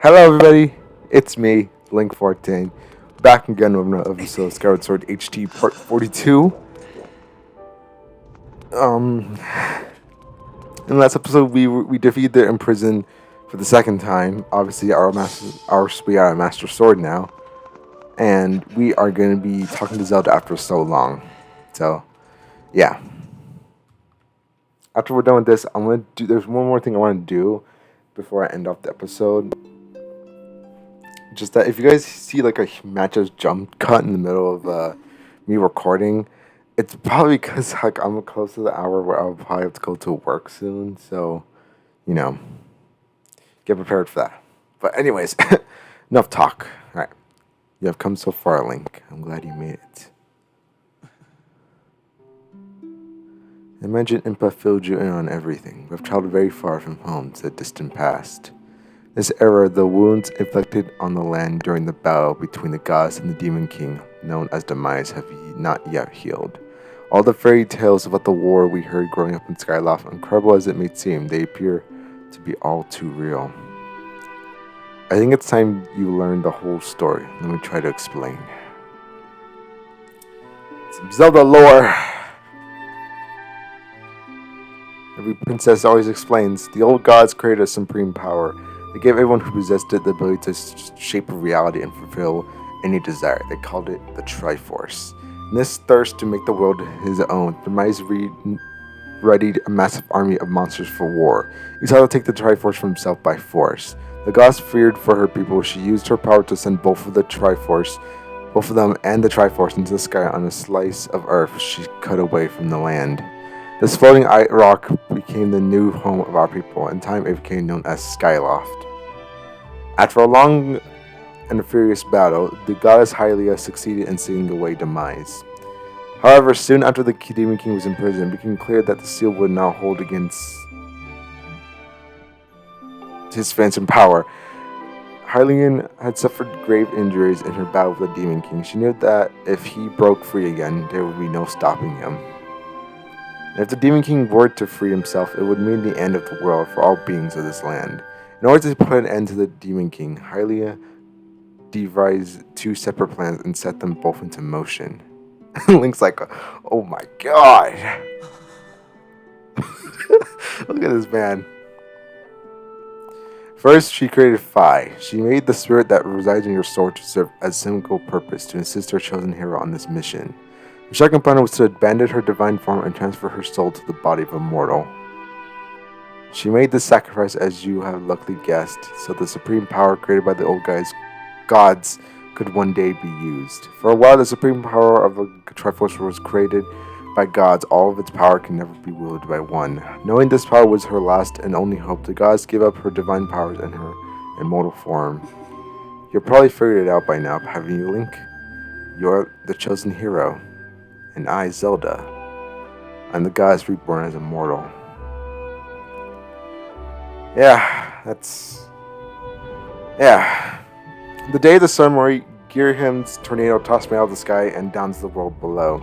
Hello, everybody. It's me, Link14, back again with another episode of Skyward Sword HT Part 42. In the last episode, we defeated the imprisoned for the second time. Obviously, we are a Master Sword now, and we are going to be talking to Zelda after so long. So, yeah. After we're done with this, there's one more thing I want to do before I end off the episode. Just that if you guys see like a massive jump cut in the middle of me recording, it's probably because like I'm close to the hour where I'll probably have to go to work soon. So, get prepared for that. But anyways, enough talk. All right, you have come so far, Link. I'm glad you made it. Imagine Impa filled you in on everything. We've traveled very far from home to the distant past. This era, the wounds inflicted on the land during the battle between the gods and the Demon King, known as Demise, have not yet healed. All the fairy tales about the war we heard growing up in Skyloft, incredible as it may seem, they appear to be all too real. I think it's time you learn the whole story. Let me try to explain. Some Zelda lore. Every princess always explains, the old gods created a supreme power. They gave everyone who possessed it the ability to shape reality and fulfill any desire. They called it the Triforce. In this thirst to make the world his own, Demise readied a massive army of monsters for war. He sought to take the Triforce from himself by force. The gods feared for her people. She used her power to send both of them and the Triforce into the sky on a slice of earth she cut away from the land. This floating rock became the new home of our people. In time, it became known as Skyloft. After a long and furious battle, the goddess Hylia succeeded in sealing away Demise. However, soon after the Demon King was imprisoned, it became clear that the seal would not hold against his phantom power. Hylian had suffered grave injuries in her battle with the Demon King. She knew that if he broke free again, there would be no stopping him. If the Demon King were to free himself, it would mean the end of the world for all beings of this land. In order to put an end to the Demon King, Hylia devised two separate plans and set them both into motion. Link's like, oh my god! Look at this man. First, she created Phi. She made the spirit that resides in your sword to serve as single purpose to assist her chosen hero on this mission. The second plan was to abandon her divine form and transfer her soul to the body of a mortal. She made this sacrifice, as you have luckily guessed, so the supreme power created by the old gods could one day be used. For a while, the supreme power of the Triforce was created by gods. All of its power can never be wielded by one. Knowing this power was her last and only hope, the gods gave up her divine powers and her immortal form. You've probably figured it out by now, haven't you, Link? You're the chosen hero. And I, Zelda, I'm the goddess reborn as a mortal. The day of the ceremony, Girham's tornado tossed me out of the sky and down to the world below.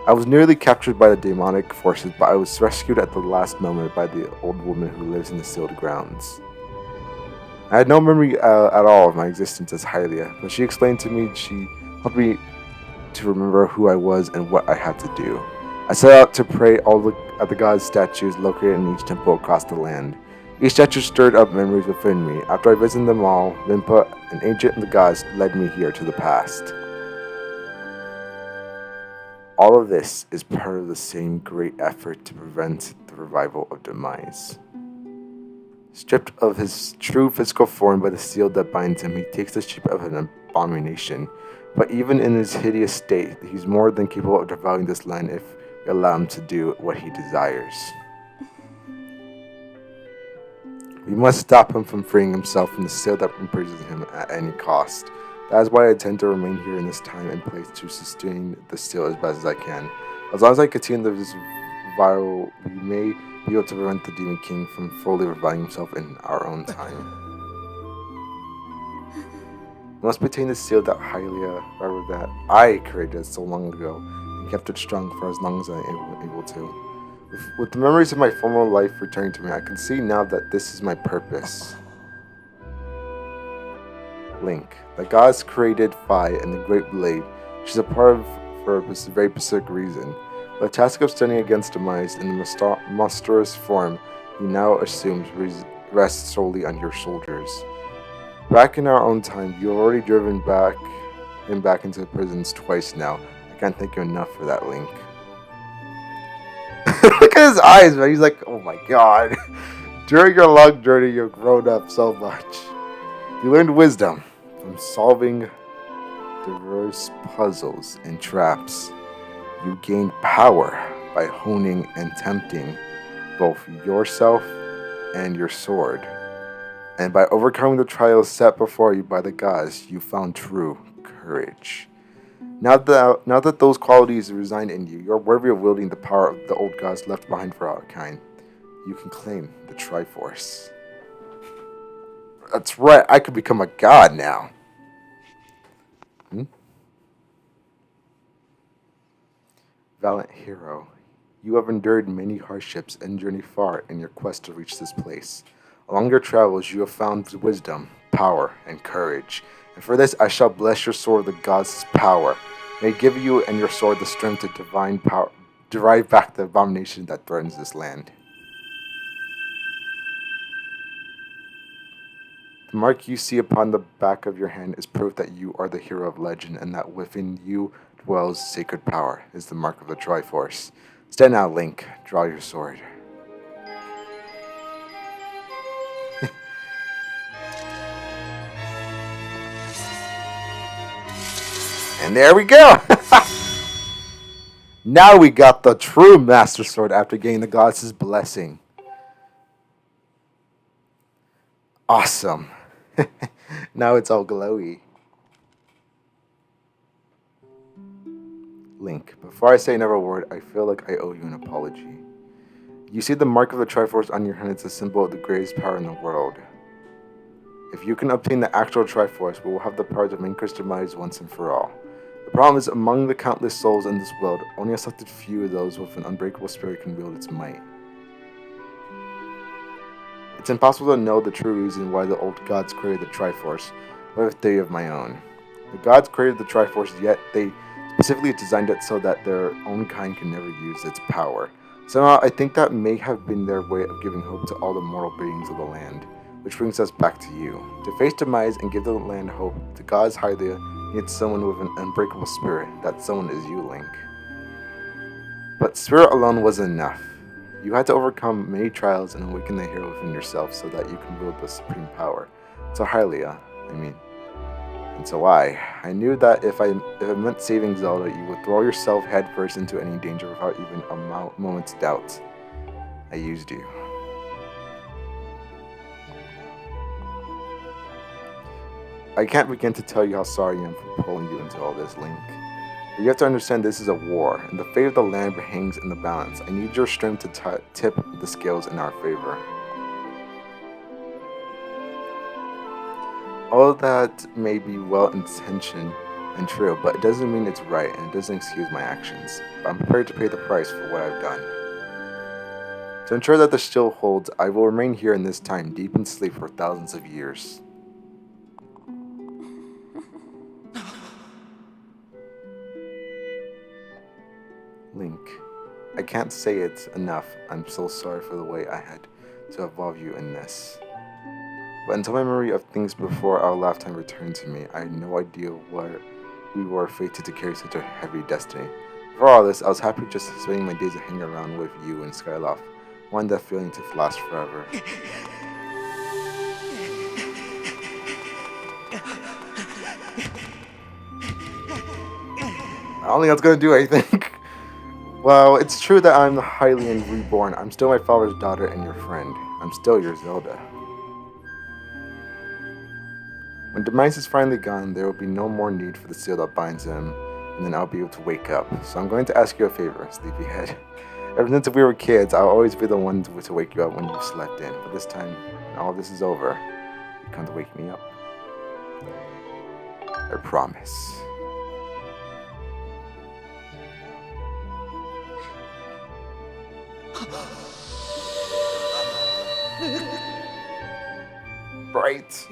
I was nearly captured by the demonic forces, but I was rescued at the last moment by the old woman who lives in the sealed grounds. I had no memory at all of my existence as Hylia, but she explained to me she helped me to remember who I was and what I had to do. I set out to pray at the gods' statues located in each temple across the land. Each statue stirred up memories within me. After I visited them all, Vimpa, an agent of the gods, led me here to the past. All of this is part of the same great effort to prevent the revival of Demise. Stripped of his true physical form by the seal that binds him, he takes the shape of an abomination. But even in his hideous state, he's more than capable of devouring this land if we allow him to do what he desires. We must stop him from freeing himself from the seal that imprisons him at any cost. That is why I intend to remain here in this time and place to sustain the seal as best as I can. As long as I continue this viral, we may be able to prevent the Demon King from fully reviving himself in our own time. We must maintain the seal that that I created so long ago and kept it strong for as long as I am able to. With the memories of my former life returning to me, I can see now that this is my purpose. Link. The gods created Fi and the Great Blade. She's a part of for a very specific reason. The task of standing against demise in the monstrous form he now assumes rests solely on your shoulders. Back in our own time, you've already driven him back into the prisons twice now. I can't thank you enough for that, Link. Look at his eyes, man. He's like, oh my god. During your long journey, you've grown up so much. You learned wisdom from solving diverse puzzles and traps. You gained power by honing and tempting both yourself and your sword. And by overcoming the trials set before you by the gods, you found true courage. Now that those qualities reside in you, you're worthy of wielding the power of the old gods left behind for our kind. You can claim the Triforce. That's right, I could become a god now. Valiant hero, you have endured many hardships and journeyed far in your quest to reach this place. Along your travels, you have found wisdom, power, and courage. And for this, I shall bless your sword with the gods' power. May it give you and your sword the strength to derive back the abomination that threatens this land. The mark you see upon the back of your hand is proof that you are the hero of legend and that within you dwells sacred power, is the mark of the Triforce. Stand now, Link. Draw your sword. And there we go! Now we got the true Master Sword after getting the goddess' blessing. Awesome. Now it's all glowy. Link, before I say another word, I feel like I owe you an apology. You see the mark of the Triforce on your hand, it's a symbol of the greatest power in the world. If you can obtain the actual Triforce, we will have the power to Minecraft's demise once and for all. The problem is, among the countless souls in this world, only a selected few of those with an unbreakable spirit can wield its might. It's impossible to know the true reason why the old gods created the Triforce, but I have a theory of my own. The gods created the Triforce, yet they specifically designed it so that their own kind can never use its power. Somehow, I think that may have been their way of giving hope to all the mortal beings of the land. Which brings us back to you. To face demise and give the land hope, the gods Hylia need someone with an unbreakable spirit. That someone is you, Link. But spirit alone wasn't enough. You had to overcome many trials and awaken the hero within yourself so that you can wield the supreme power. So Hylia, and so I knew that if it meant saving Zelda, you would throw yourself headfirst into any danger without even a moment's doubt. I used you. I can't begin to tell you how sorry I am for pulling you into all this, Link. But you have to understand this is a war, and the fate of the land hangs in the balance. I need your strength to tip the scales in our favor. All that may be well-intentioned and true, but it doesn't mean it's right, and it doesn't excuse my actions. But I'm prepared to pay the price for what I've done. To ensure that the shield holds, I will remain here in this time, deep in sleep for thousands of years. Link, I can't say it enough. I'm so sorry for the way I had to involve you in this. But until my memory of things before our lifetime returned to me, I had no idea what we were fated to carry such a heavy destiny. For all this, I was happy just spending my days hanging around with you and Skyloft. I wanted that feeling to last forever. I don't think that's gonna do anything. Well, it's true that I'm the Hylian reborn. I'm still my father's daughter and your friend. I'm still your Zelda. When Demise is finally gone, there will be no more need for the seal that binds him, and then I'll be able to wake up. So I'm going to ask you a favor, sleepyhead. Ever since we were kids, I'll always be the one to wake you up when you slept in. But this time, when all this is over, you come to wake me up. I promise. Right.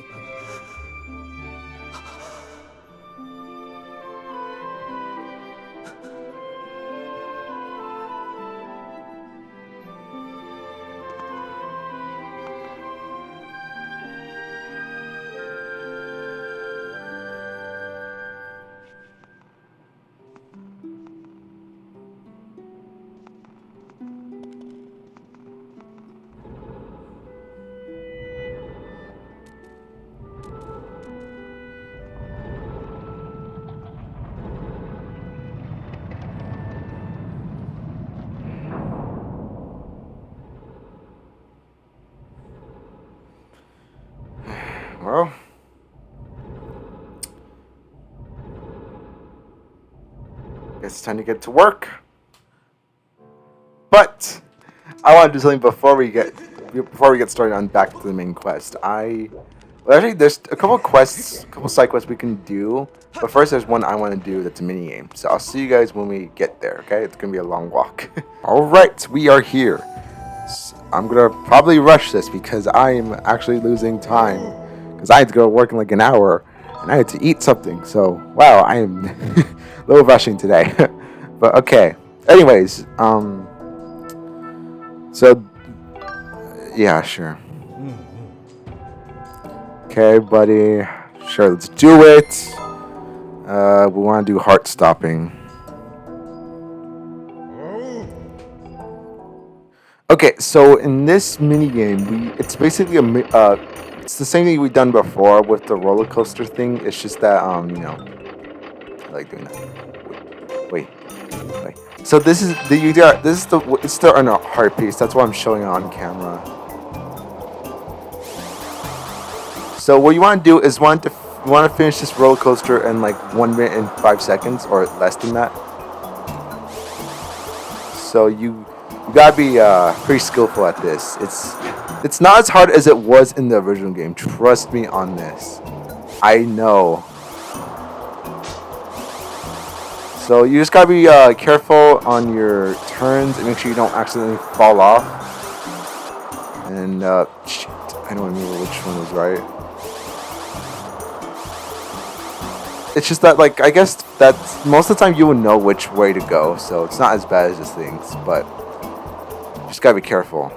guess it's time to get to work. But I want to do something before we get started on back to the main quest. Actually, there's a couple quests, a couple side quests we can do. But first, there's one I want to do that's a mini game. So I'll see you guys when we get there. Okay, it's gonna be a long walk. All right, we are here. I'm gonna probably rush this because I'm actually losing time. Because I had to go to work in like an hour, and I had to eat something. So wow, I am a little rushing today. But okay. Anyways, so yeah, sure. Okay, buddy. Sure, let's do it. We want to do heart stopping. Okay, so in this mini game, it's basically it's the same thing we've done before with the roller coaster thing. It's just that I like doing that. Wait. So this is it's the heart piece. That's why I'm showing it on camera. So what you want to do is want to finish this roller coaster in like 1 minute and 5 seconds or less than that. So you gotta be pretty skillful at this. It's not as hard as it was in the original game. Trust me on this. I know. So you just gotta be careful on your turns and make sure you don't accidentally fall off. And shit, I don't remember which one was right. It's just that, like, I guess that most of the time you will know which way to go, so it's not as bad as this things, but just gotta be careful.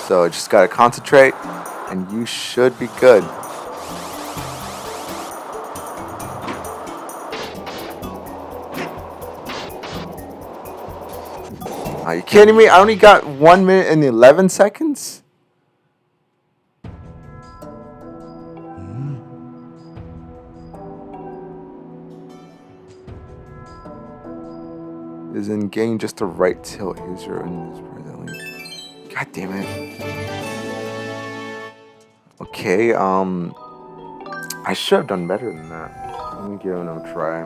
So just gotta concentrate, and you should be good. Are you kidding me? I only got 1 minute and 11 seconds? Isn't getting just the right tilt. Here's your God damn it. Okay, I should have done better than that. Let me give it another try.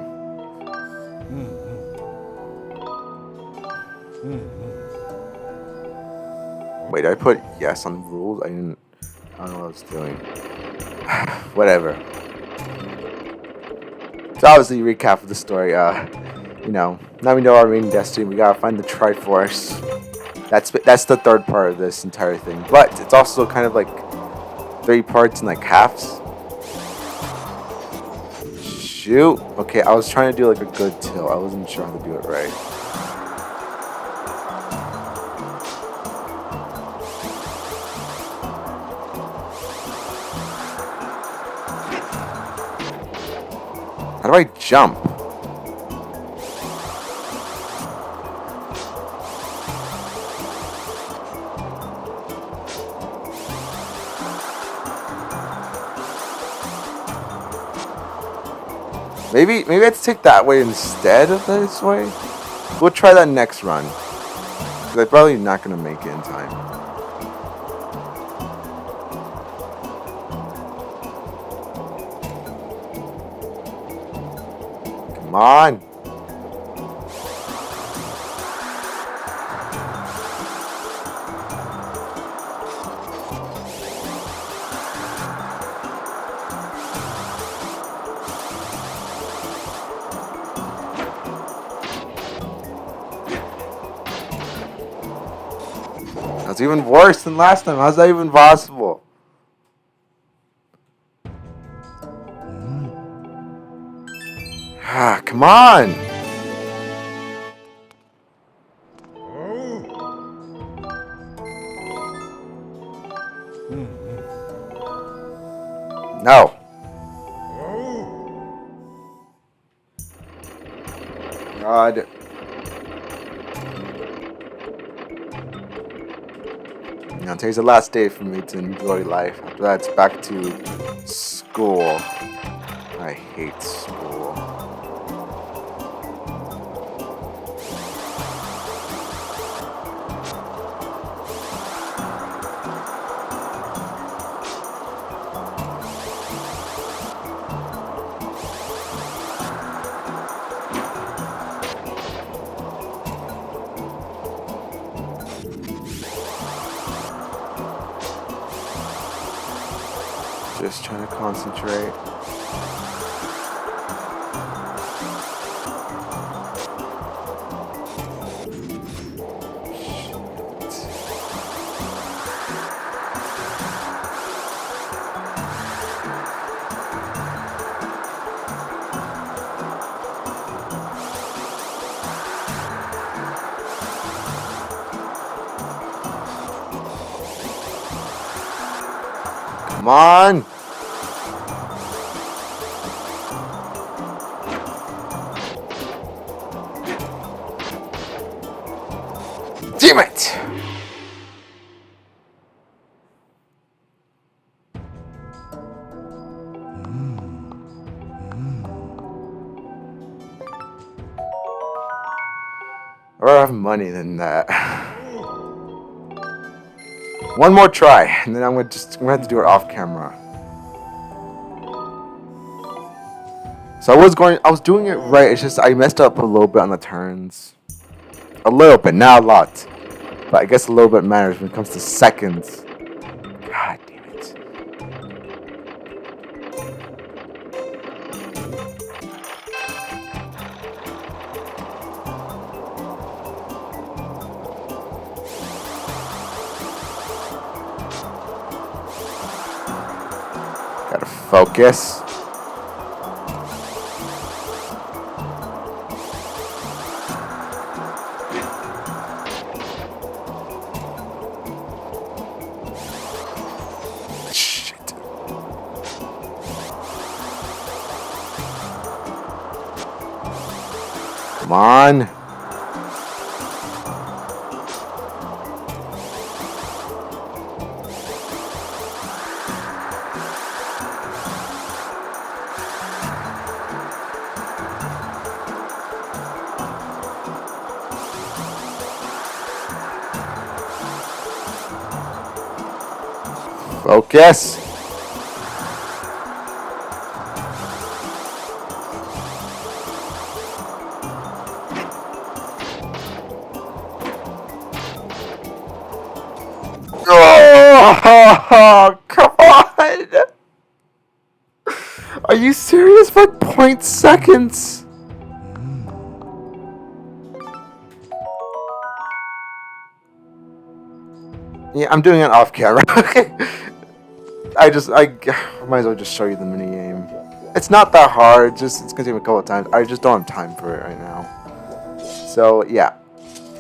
Wait, I put yes on the rules? I don't know what I was doing. Whatever. So obviously, recap of the story. Now we know our main destiny. We gotta find the Triforce. That's the third part of this entire thing. But it's also kind of like 3 parts in like halves. Shoot. Okay, I was trying to do like a good tilt. I wasn't sure how to do it right. How do I jump? Maybe I have to take that way instead of this way? We'll try that next run. Because I'm probably not going to make it in time. Come on. That's even worse than last time. How's that even possible? Ah, come on! No. God. Now today's the last day for me to enjoy life. After that, it's back to school. I hate school. Just trying to concentrate. Come on! Damn it! Or I have money than that. One more try, and then I'm gonna have to do it off camera. So I was doing it right. It's just I messed up a little bit on the turns. A little bit, not a lot. But I guess a little bit matters when it comes to seconds. God damn it. Gotta focus. Shit. Come on. Focus. Oh, come on. Are you serious for 0.seconds? Yeah, I'm doing it off camera. I might as well just show you the mini game. It's not that hard. It's gonna take me a couple of times. I just don't have time for it right now. So yeah,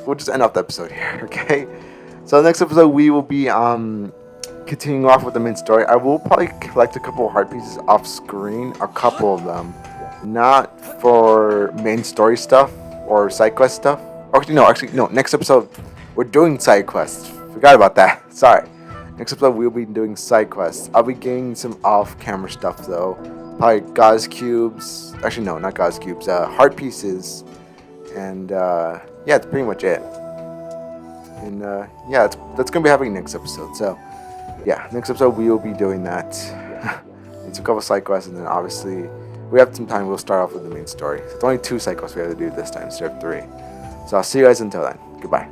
we'll just end off the episode here. Okay. So next episode we will be continuing off with the main story. I will probably collect a couple of heart pieces off screen, a couple of them, not for main story stuff or side quest stuff. Actually no. Next episode we're doing side quests. Forgot about that. Sorry. Next episode, we'll be doing side quests. I'll be getting some off-camera stuff, though. Probably gauze cubes. Actually, no, not gauze cubes. Heart pieces. And, yeah, that's pretty much it. And, yeah, that's going to be happening next episode. So, yeah, next episode, we will be doing that. It's a couple side quests, and then, obviously, we have some time. We'll start off with the main story. So it's only 2 side quests we have to do this time instead of 3. So I'll see you guys until then. Goodbye.